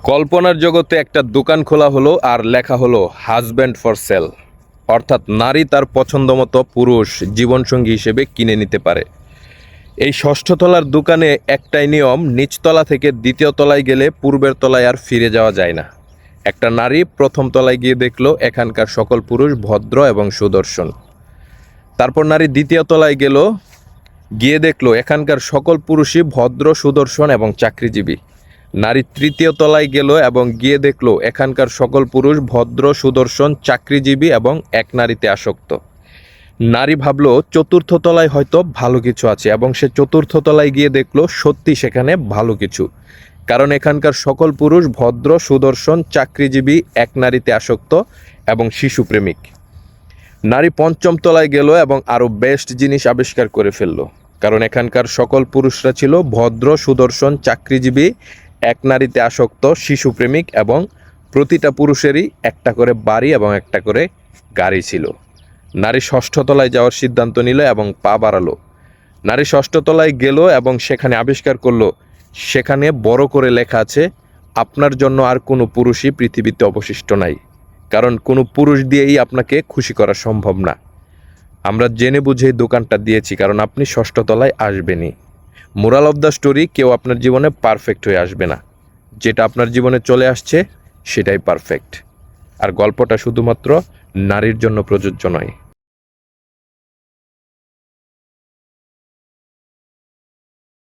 কল্পনার জগতে একটা দোকান খোলা হলো আর লেখা হলো হাজব্যান্ড ফর সেল, অর্থাৎ নারী তার পছন্দমতো পুরুষ জীবনসঙ্গী হিসেবে কিনে নিতে পারে। এই ষষ্ঠ তলার দোকানে একটাই নিয়ম, নিচতলা থেকে দ্বিতীয় তলায় গেলে পূর্বের তলায় আর ফিরে যাওয়া যায় না। একটা নারী প্রথম তলায় গিয়ে দেখলো এখানকার সকল পুরুষ ভদ্র এবং সুদর্শন। তারপর নারী দ্বিতীয় তলায় গিয়ে দেখলো এখানকার সকল পুরুষই ভদ্র, সুদর্শন এবং চাকরিজীবী। নারী তৃতীয় তলায় গেল এবং গিয়ে দেখলো এখানকার সকল পুরুষ ভদ্র, সুদর্শন, চাকরিজীবী এবং এক নারীতে আসক্ত। নারী ভাবলো চতুর্থ তলায় হয়তো ভালো কিছু আছে এবং সে চতুর্থ তলায় গিয়ে দেখলো সত্যি সেখানে ভালো কিছু, কারণ এখানকার সকল পুরুষ ভদ্র, সুদর্শন, চাকরিজীবী, এক নারীতে আসক্ত এবং শিশুপ্রেমিক। নারী পঞ্চম তলায় গেল এবং আরও বেস্ট জিনিস আবিষ্কার করে ফেললো, কারণ এখানকার সকল পুরুষরা ছিল ভদ্র, সুদর্শন, চাকরিজীবী, এক নারীতে আসক্ত, শিশুপ্রেমিক এবং প্রতিটা পুরুষেরই একটা করে বাড়ি এবং একটা করে গাড়ি ছিল। নারী ষষ্ঠ তলায় যাওয়ার সিদ্ধান্ত নিল এবং পা বাড়ালো। নারী ষষ্ঠ তলায় গেল এবং সেখানে আবিষ্কার করলো সেখানে বড় করে লেখা আছে, আপনার জন্য আর কোনো পুরুষই পৃথিবীতে অবশিষ্ট নাই, কারণ কোনো পুরুষ দিয়েই আপনাকে খুশি করা সম্ভব না। আমরা জেনে বুঝেই দোকানটা দিয়েছি, কারণ আপনি ষষ্ঠ তলায় আসবেনই। মোরাল অফ দ্য স্টোরি, কেউ আপনার জীবনে পারফেক্ট হয়ে আসবে না। যেটা আপনার জীবনে চলে আসছে সেটাই পারফেক্ট। আর গল্পটা শুধুমাত্র নারীর জন্য প্রযোজ্য নয়।